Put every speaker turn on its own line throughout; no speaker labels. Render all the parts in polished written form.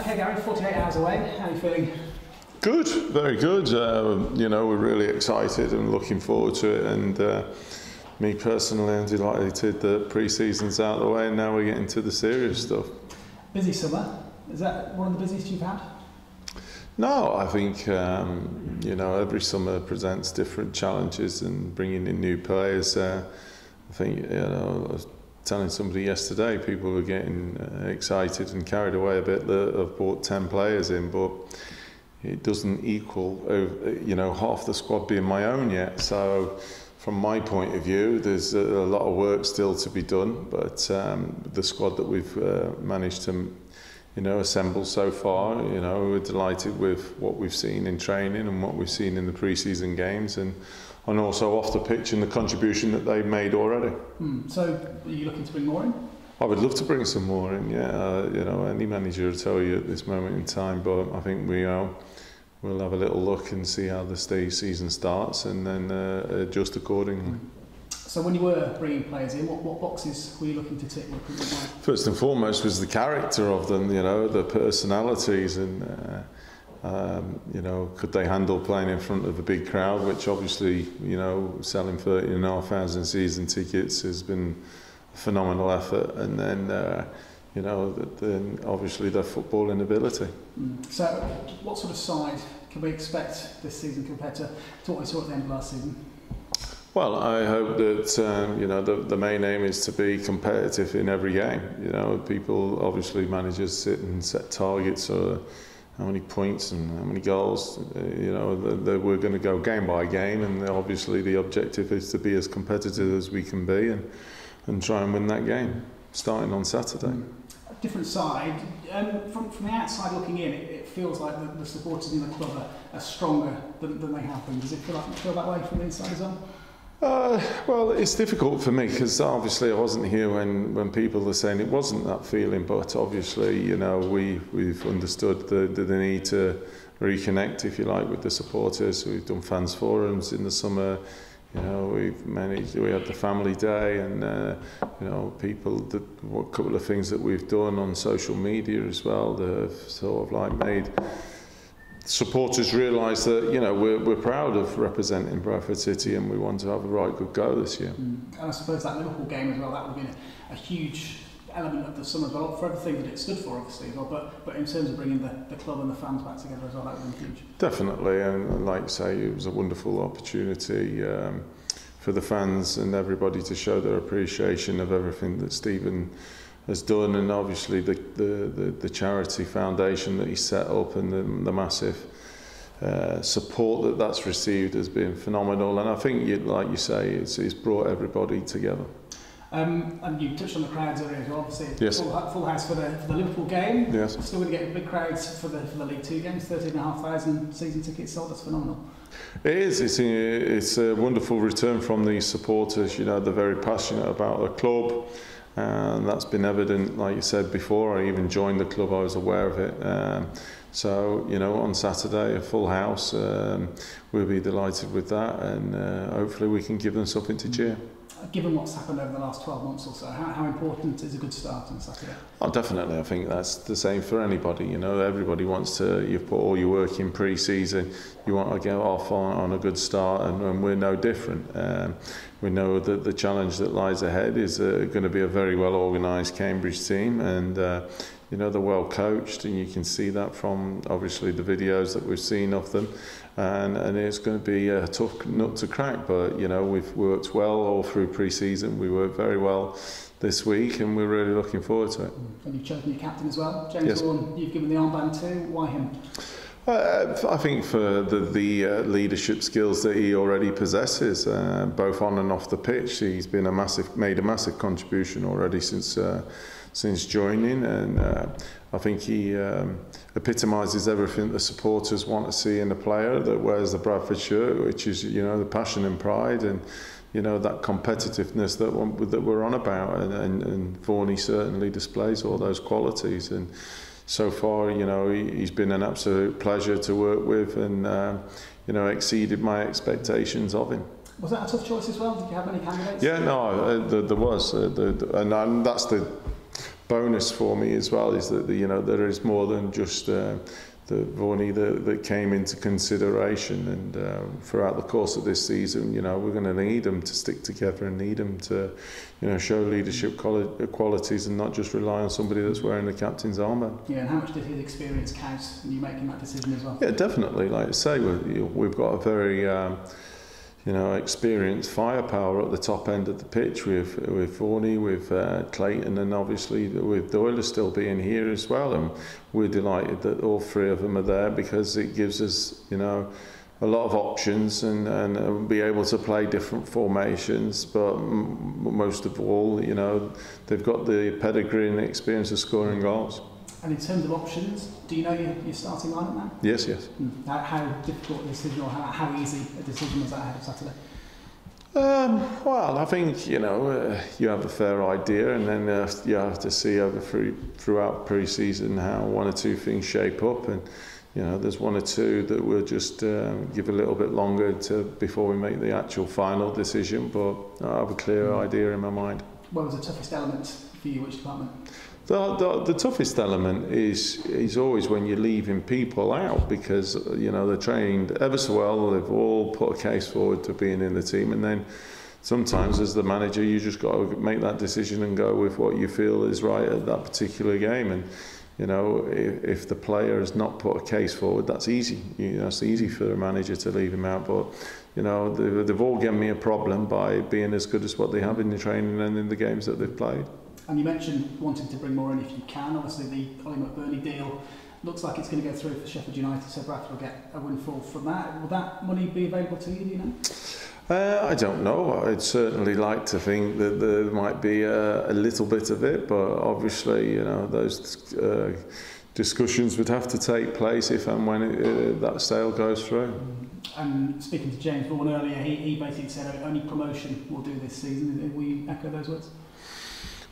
Okay, Gary, 48 hours away. How are you feeling?
Good, very good. We're really excited and looking forward to it. And me personally, I'm delighted that pre-season's out of the way and now we're getting to the serious stuff.
Busy summer. Is that one of the busiest you've had?
No, I think every summer presents different challenges, and bringing in new players. I think I was telling somebody yesterday, people were getting excited and carried away a bit that I've brought 10 players in, but it doesn't equal half the squad being my own yet. So from my point of view, there's a lot of work still to be done, but the squad that we've managed to assemble so far, we're delighted with what we've seen in training and what we've seen in the pre-season games, and also off the pitch and the contribution that they've made already.
So are you looking to bring more in?
I would love to bring some more in, yeah. Any manager will tell you at this moment in time, but I think we'll have a little look and see how the season starts, and then adjust accordingly.
So when you were bringing players in, what boxes were you looking to tick?
First and foremost was the character of them, the personalities, and could they handle playing in front of a big crowd, which obviously, selling 30,500 season tickets has been a phenomenal effort, and then then obviously their footballing ability.
So what sort of side can we expect this season compared to what we saw at the end of last season?
Well, I hope that the main aim is to be competitive in every game. People, obviously, managers sit and set targets or how many points and how many goals. We're going to go game by game, and obviously the objective is to be as competitive as we can be and try and win that game, starting on Saturday.
A different side. From the outside looking in, it feels like the supporters in the club are stronger than they have been. Does it feel that way from the inside as well?
Well, it's difficult for me because obviously I wasn't here when people were saying it wasn't that feeling, but obviously we've understood the need to reconnect, if you like, with the supporters. We've done fans forums in the summer. We had the family day, and people did a couple of things that we've done on social media as well that have sort of like made supporters realise that we're proud of representing Bradford City, and we want to have a right good go this year.
And I suppose that Liverpool game as well, that would have been a huge element of the summer as well, for everything that it stood for, obviously, as well, but in terms of bringing the club and the fans back together as well, that would have been huge.
Definitely, and like you say, it was a wonderful opportunity for the fans and everybody to show their appreciation of everything that Stephen has done, and obviously the charity foundation that he set up, and the massive support that's received has been phenomenal. And I think, like you say, it's brought everybody together.
And you touched on the crowds earlier as well, obviously.
Yes.
Full house for the Liverpool game.
Yes.
We're still going to get big crowds for the League Two games. 13,500 season tickets sold. That's phenomenal.
It is. It's a wonderful return from these supporters. They're very passionate about the club, and that's been evident. Like you said before, I even joined the club, I was aware of it. So on Saturday, a full house. We'll be delighted with that, and hopefully we can give them something to cheer.
Given what's happened over the last 12 months or so, how important is a good start on Saturday?
Oh, definitely. I think that's the same for anybody. Everybody wants to. You've put all your work in pre-season. You want to get off on a good start, and we're no different. We know that the challenge that lies ahead is going to be a very well organised Cambridge team, and they're well coached, and you can see that from obviously the videos that we've seen of them. And it's going to be a tough nut to crack, but we've worked well all through pre-season. We worked very well this week, and we're really looking forward to it.
And you've chosen your captain as well, James.
Yes.
Vaughan, you've given the armband to. Why him?
I think for the leadership skills that he already possesses, both on and off the pitch. He's been made a massive contribution already since joining, and I think he epitomises everything the supporters want to see in a player that wears the Bradford shirt, which is the passion and pride, and that competitiveness that we're on about, and Vaughan certainly displays all those qualities. And so far, he's been an absolute pleasure to work with, and exceeded my expectations of him.
Was that a tough choice as well? Did you have any candidates?
Yeah, no, there was, and that's bonus for me as well is that there is more than just the Vorney that came into consideration, and throughout the course of this season, we're going to need them to stick together and need them to, show leadership qualities and not just rely on somebody that's wearing the captain's armband.
Yeah, and how much did his experience count in you making that decision as well? Yeah,
definitely. Like I say, we've got a very experienced firepower at the top end of the pitch with Vorney, with Clayton, and obviously with Doyle still being here as well. And we're delighted that all three of them are there because it gives us, a lot of options and be able to play different formations. But most of all, they've got the pedigree and the experience of scoring goals.
And in terms of options, do you know your starting lineup now?
Yes.
How difficult a decision, or how easy a decision was that ahead of Saturday?
Well, I think you have a fair idea, and then you have to see throughout pre-season how one or two things shape up, and there's one or two that we'll just give a little bit longer before we make the actual final decision. But I have a clear idea in my mind.
What was the toughest element for you? Which department?
The toughest element is always when you're leaving people out, because they're trained ever so well, they've all put a case forward to being in the team, and then sometimes as the manager you just got to make that decision and go with what you feel is right at that particular game. And if the player has not put a case forward, that's easy. It's easy for a manager to leave him out, but they've all given me a problem by being as good as what they have in the training and in the games that they've played.
And you mentioned wanting to bring more in if you can. Obviously, the Ollie McBurney deal looks like it's going to go through for Sheffield United, so Bradford will get a windfall from that. Will that money be available to you, do you know?
I don't know. I'd certainly like to think that there might be a little bit of it, but obviously, those discussions would have to take place if and when that sale goes through.
And speaking to James Vaughan earlier, he basically said only promotion will do this season. Will you echo those words?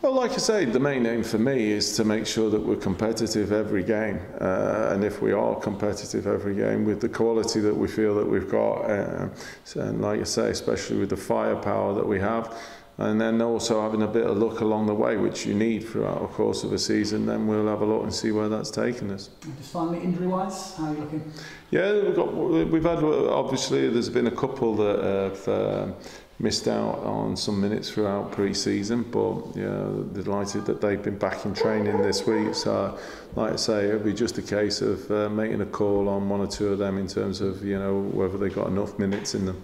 Well, like I say, the main aim for me is to make sure that we're competitive every game. And if we are competitive every game with the quality that we feel that we've got, and like I say, especially with the firepower that we have, and then also having a bit of luck along the way, which you need throughout the course of a season, then we'll have a look and see where that's taken us.
And just finally, injury-wise, how are you looking?
Yeah, we've had, obviously, there's been a couple that have missed out on some minutes throughout pre-season, but delighted that they've been back in training this week. So, like I say, it'll be just a case of making a call on one or two of them in terms of whether they got enough minutes in them.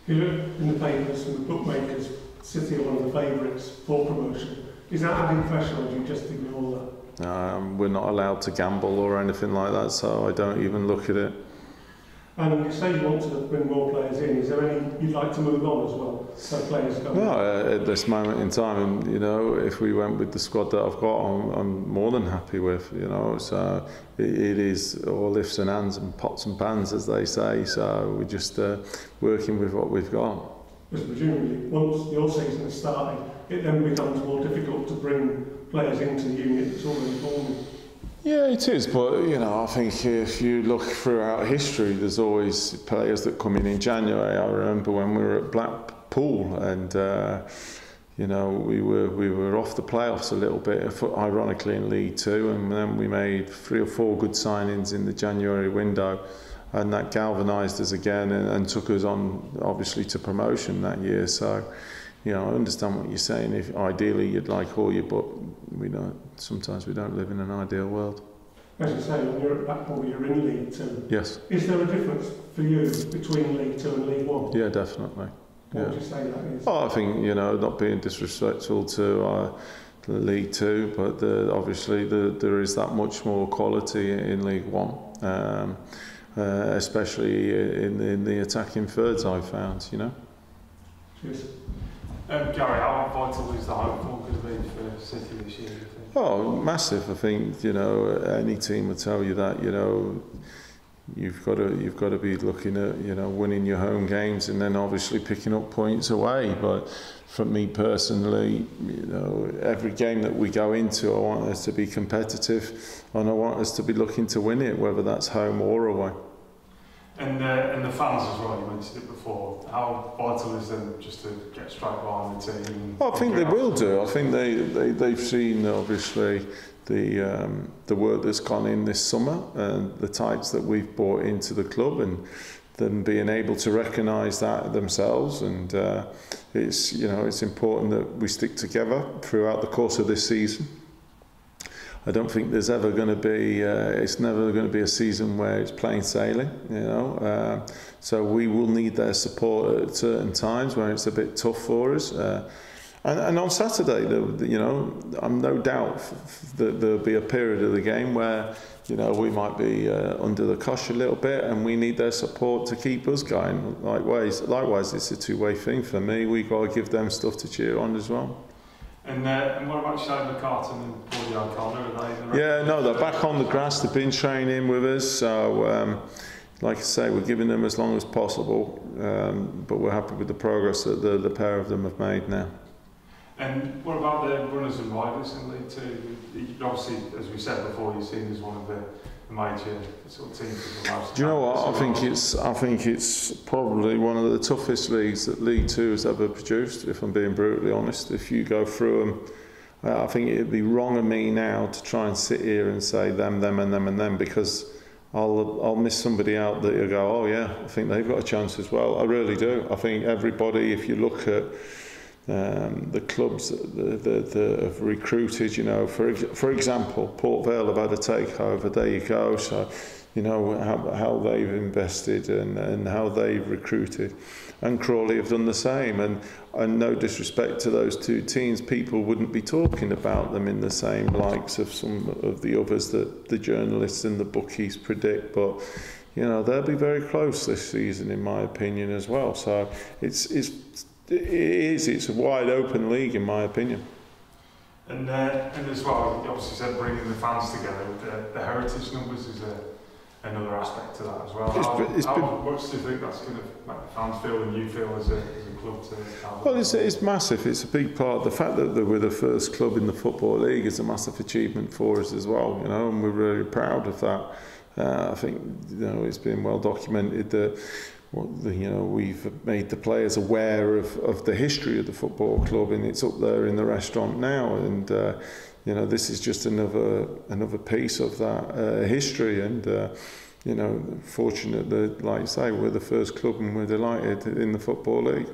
You look in the papers and the bookmakers, City are one of the favourites for promotion. Is that adding pressure, or do you just ignore that?
We're not allowed to gamble or anything like that, so I don't even look at it.
And you say you want to bring more players in. Is there any you'd like to move on as well? So players go.
No, at this moment in time, if we went with the squad that I've got, I'm more than happy with. So it is all ifs and ands and pots and pans, as they say. So we're just working with what we've got.
Because presumably, once your season has started, it then becomes more difficult to bring players into the unit that's already forming.
Yeah, it is, but I think if you look throughout history, there's always players that come in January. I remember when we were at Blackpool, and we were off the playoffs a little bit, ironically in League Two, and then we made 3 or 4 good signings in the January window, and that galvanised us again and took us on, obviously, to promotion that year. So, I understand what you're saying. If ideally you'd like all you, but sometimes we don't live in an ideal world.
As you say, when you're at Blackpool, you're in League Two.
Yes.
Is there a difference for you between League Two and League One?
Yeah, definitely.
What would you say that is?
I think, not being disrespectful to League Two, but obviously there is that much more quality in League One, especially in the attacking thirds, I've found,
Cheers.
Gary, how vital is the home form going to be for City this year, do you think?
Oh, massive. I think, any team will tell you that, you've got to be looking at, winning your home games and then obviously picking up points away. But for me personally, every game that we go into, I want us to be competitive and I want us to be looking to win it, whether that's home or away.
And the fans as well, you mentioned it before. How vital is them just to get straight behind the team?
Well, I think they will do. I think they've seen, obviously, the work that's gone in this summer and the types that we've brought into the club, and them being able to recognise that themselves. And it's important that we stick together throughout the course of this season. I don't think there's ever going to be, it's never going to be a season where it's plain sailing, so we will need their support at certain times where it's a bit tough for us. And on Saturday, I'm no doubt that there'll be a period of the game where, we might be under the cosh a little bit, and we need their support to keep us going. Likewise, it's a two-way thing for me. We've got to give them stuff to cheer on as well.
And what about Shane McCartan and Paul O'Connor? Are they?
Yeah, no, they're back on the grass. They've been training with us, so like I say, we're giving them as long as possible, but we're happy with the progress that the pair of them have made now.
And what about the runners and riders in League Two? Obviously, as we said before, you're seen as one of the major sort of teams.
Do you know what? I think it's probably one of the toughest leagues that League Two has ever produced. If I'm being brutally honest, if you go through them, I think it'd be wrong of me now to try and sit here and say them, and them, because I'll miss somebody out that you'll go, oh yeah, I think they've got a chance as well. I really do. I think everybody, if you look at the clubs that have recruited, for example, Port Vale have had a takeover. There you go. So, how they've invested and how they've recruited, and Crawley have done the same. And no disrespect to those two teams, people wouldn't be talking about them in the same likes of some of the others that the journalists and the bookies predict. But they'll be very close this season, in my opinion, as well. So it's a wide open league, in my opinion.
And as well, you obviously said bringing the fans together. The heritage numbers is another aspect to that as well. How much do you think that's going to make the fans feel and you feel as a club to have?
Well, it's massive. It's a big part. The fact that we're the first club in the Football League is a massive achievement for us as well, and we're really proud of that. I think it's been well documented that we've made the players aware of the history of the football club, and it's up there in the restaurant now. And this is just another piece of that history. And fortunate that, like you say, we're the first club, and we're delighted in the Football League.